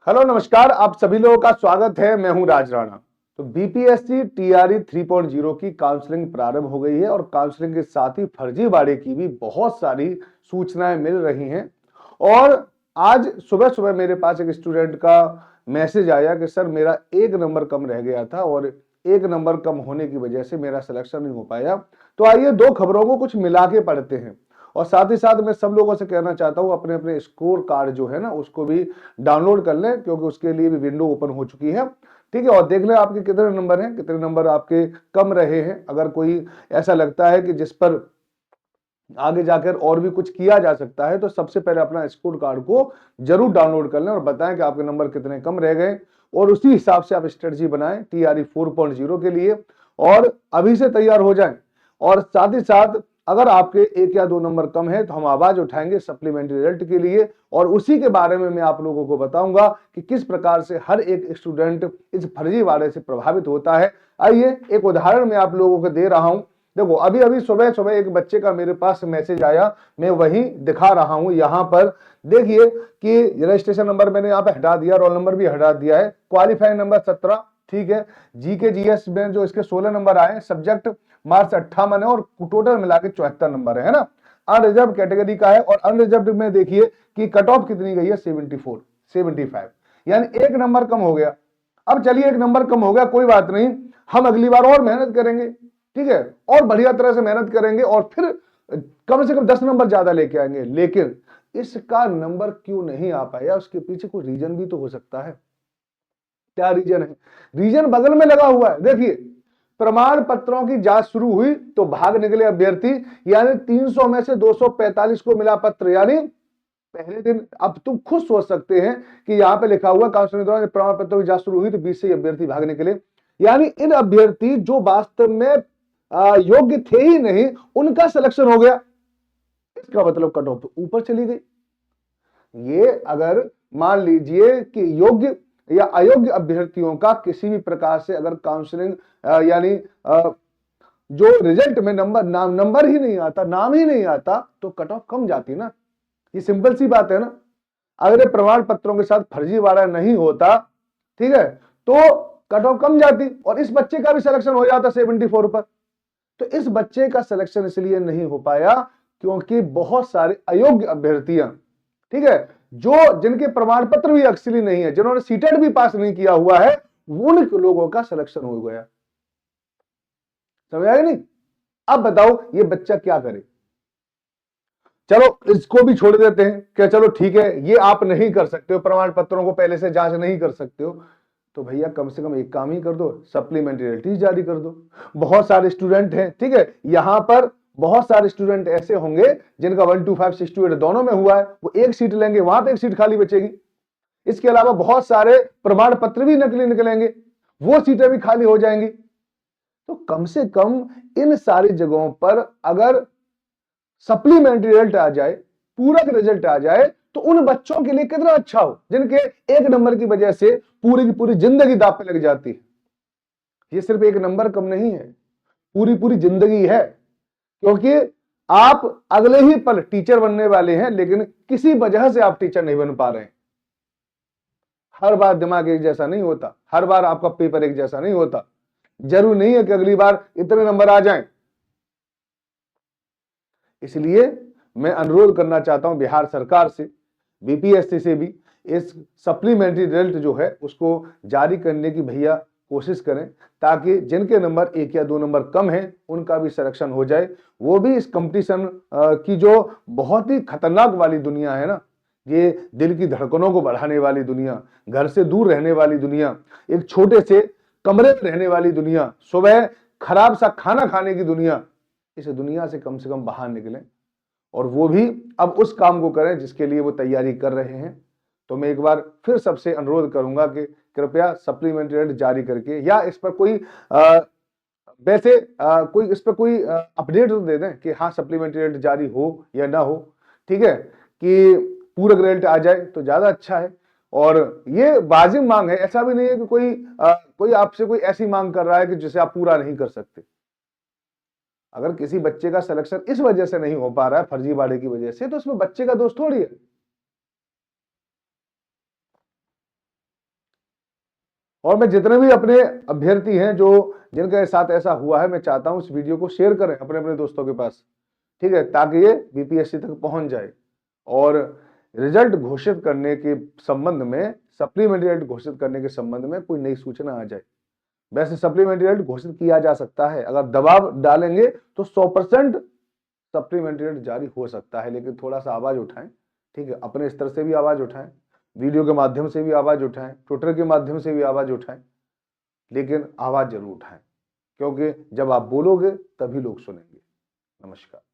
Hello नमस्कार, आप सभी लोगों का स्वागत है। मैं हूं राज राणा। तो बीपीएससी टीआरई 3.0 की काउंसलिंग प्रारंभ हो गई है और काउंसलिंग के साथ ही फर्जीवाड़े की भी बहुत सारी सूचनाएं मिल रही हैं। और आज सुबह सुबह मेरे पास एक स्टूडेंट का मैसेज आया कि सर मेरा एक नंबर कम रह गया था और एक नंबर कम होने की वजह से मेरा सिलेक्शन नहीं हो पाया। तो आइए दो खबरों को कुछ मिला के पढ़ते हैं। और साथ ही साथ मैं सब लोगों से कहना चाहता हूं अपने अपने स्कोर कार्ड जो है ना उसको भी डाउनलोड कर लें, क्योंकि उसके लिए भी विंडो ओपन हो चुकी है। ठीक है, और देख लें आपके कितने नंबर हैं, कितने नंबर आपके कम रहे हैं। अगर कोई ऐसा लगता है कि जिस पर आगे जाकर और भी कुछ किया जा सकता है तो सबसे पहले अपना स्कोर कार्ड को जरूर डाउनलोड कर लें और बताएं कि आपके नंबर कितने कम रह गए, और उसी हिसाब से आप स्ट्रेटजी बनाएं टीआरई 4.0 के लिए और अभी से तैयार हो जाएं। और साथ ही साथ अगर आपके एक या दो नंबर कम है तो हम आवाज उठाएंगे सप्लीमेंट्री रिजल्ट के लिए, और उसी के बारे में मैं आप लोगों को बताऊंगा कि किस प्रकार से हर एक स्टूडेंट इस फर्जीवाड़े से प्रभावित होता है। आइए एक उदाहरण मैं आप लोगों को दे रहा हूं। देखो अभी अभी सुबह सुबह एक बच्चे का मेरे पास मैसेज आया, मैं वही दिखा रहा हूं यहां पर। देखिए कि रजिस्ट्रेशन नंबर मैंने यहाँ पे हटा दिया, रोल नंबर भी हटा दिया है, क्वालिफाइंग नंबर 17, ठीक है। जीके जीएस में जो इसके 16 नंबर आए, सब्जेक्ट मार्क्स 58 है और टोटल मिला के 74 नंबर है ना। अनरिजर्व कैटेगरी का है, और अनरिजर्व में देखिए कि कट ऑफ कितनी गई है, 74 75, यानी एक नंबर कम हो गया। अब चलिए एक नंबर कम हो गया, कोई बात नहीं, हम अगली बार और मेहनत करेंगे, ठीक है, और बढ़िया तरह से मेहनत करेंगे और फिर कम से कम 10 नंबर ज्यादा लेके आएंगे। लेकिन इसका नंबर क्यों नहीं आ पाया, उसके पीछे कोई रीजन भी तो हो सकता है। क्या रीजन है? रीजन बगल में लगा हुआ है। देखिए प्रमाण पत्रों की जांच शुरू हुई तो भाग निकले अभ्यर्थी, यानी 300 में से 245 को मिला पत्र, यानी पहले दिन। अब तुम खुद सोच सकते हैं कि यहां पे लिखा हुआ काउंसलिंग के दौरान प्रमाण पत्रों की जांच शुरू हुई तो 20 से अभ्यर्थी भाग निकले, यानी इन अभ्यर्थी जो वास्तव में योग्य थे ही नहीं उनका सिलेक्शन हो गया। इसका मतलब कट ऑफ ऊपर चली गई। ये अगर मान लीजिए कि योग्य या अयोग्य अभ्यर्थियों का किसी भी प्रकार से अगर काउंसलिंग यानी जो रिजल्ट में नंबर ही नहीं आता, नाम ही नहीं आता, तो कट ऑफ कम जाती ना। ये सिंपल सी बात है ना। अगर ये प्रमाण पत्रों के साथ फर्जीवाड़ा नहीं होता, ठीक है, तो कट ऑफ कम जाती और इस बच्चे का भी सिलेक्शन हो जाता 74 पर। तो इस बच्चे का सिलेक्शन इसलिए नहीं हो पाया क्योंकि बहुत सारे अयोग्य अभ्यर्थियां, ठीक है, जो जिनके प्रमाण पत्र भी एक्चुअली नहीं है, जिन्होंने सीटेट भी पास नहीं किया हुआ है, उन लोगों का सिलेक्शन हो गया। समझ आया नहीं? अब बताओ ये बच्चा क्या करे। चलो इसको भी छोड़ देते हैं कि चलो ठीक है ये आप नहीं कर सकते हो, प्रमाण पत्रों को पहले से जांच नहीं कर सकते हो, तो भैया कम से कम एक काम ही कर दो, सप्लीमेंट्री रिजल्ट जारी कर दो। बहुत सारे स्टूडेंट हैं, ठीक है, यहां पर बहुत सारे स्टूडेंट ऐसे होंगे जिनका 125 68 दोनों में हुआ है, वो एक सीट लेंगे, वहां पे एक सीट खाली बचेगी। इसके अलावा बहुत सारे प्रमाण पत्र भी नकली निकलेंगे, वो सीटें भी खाली हो जाएंगी। तो कम से कम इन सारी जगहों पर अगर सप्लीमेंट्री रिजल्ट आ जाए, पूरक रिजल्ट आ जाए, तो उन बच्चों के लिए कितना अच्छा हो जिनके एक नंबर की वजह से पूरी की पूरी जिंदगी दांव पे लग जाती है। ये सिर्फ एक नंबर कम नहीं है, पूरी पूरी जिंदगी है, क्योंकि आप अगले ही पल टीचर बनने वाले हैं, लेकिन किसी वजह से आप टीचर नहीं बन पा रहे हैं। हर बार दिमाग एक जैसा नहीं होता, हर बार आपका पेपर एक जैसा नहीं होता, जरूर नहीं है कि अगली बार इतने नंबर आ जाएं। इसलिए मैं अनुरोध करना चाहता हूं बिहार सरकार से, बीपीएससी से भी, इस सप्लीमेंट्री रिजल्ट जो है उसको जारी करने की भैया कोशिश करें, ताकि जिनके नंबर एक या दो नंबर कम हैं उनका भी सिलेक्शन हो जाए। वो भी इस कंपटीशन की जो बहुत ही खतरनाक वाली दुनिया है ना, ये दिल की धड़कनों को बढ़ाने वाली दुनिया, घर से दूर रहने वाली दुनिया, एक छोटे से कमरे में रहने वाली दुनिया, सुबह खराब सा खाना खाने की दुनिया, इस दुनिया से कम बाहर निकलें और वो भी अब उस काम को करें जिसके लिए वो तैयारी कर रहे हैं। तो मैं एक बार फिर सबसे अनुरोध करूंगा कि कृपया सप्लीमेंट्री रिजल्ट जारी करके, या इस पर कोई वैसे कोई इस पर कोई अपडेट तो दे दें कि हाँ सप्लीमेंट्री रिजल्ट जारी हो या ना हो, ठीक है, कि पूरक रिजल्ट आ जाए तो ज्यादा अच्छा है। और ये वाजिब मांग है, ऐसा भी नहीं है कि कोई आपसे कोई ऐसी मांग कर रहा है कि जिसे आप पूरा नहीं कर सकते। अगर किसी बच्चे का सिलेक्शन इस वजह से नहीं हो पा रहा है फर्जीवाड़े की वजह से, तो उसमें बच्चे का दोष थोड़ी है। और मैं जितने भी अपने अभ्यर्थी हैं जो जिनके साथ ऐसा हुआ है, मैं चाहता हूं इस वीडियो को शेयर करें अपने अपने दोस्तों के पास, ठीक है, ताकि ये बीपीएससी तक पहुंच जाए और रिजल्ट घोषित करने के संबंध में, सप्लीमेंट्री रिजल्ट घोषित करने के संबंध में कोई नई सूचना आ जाए। वैसे सप्लीमेंट्री रिजल्ट घोषित किया जा सकता है, अगर दबाव डालेंगे तो 100% सप्लीमेंट्री रिजल्ट जारी हो सकता है, लेकिन थोड़ा सा आवाज उठाएं, ठीक है, अपने स्तर से भी आवाज उठाएं, वीडियो के माध्यम से भी आवाज उठाएं, ट्विटर के माध्यम से भी आवाज उठाएं, लेकिन आवाज जरूर उठाएं, क्योंकि जब आप बोलोगे तभी लोग सुनेंगे। नमस्कार।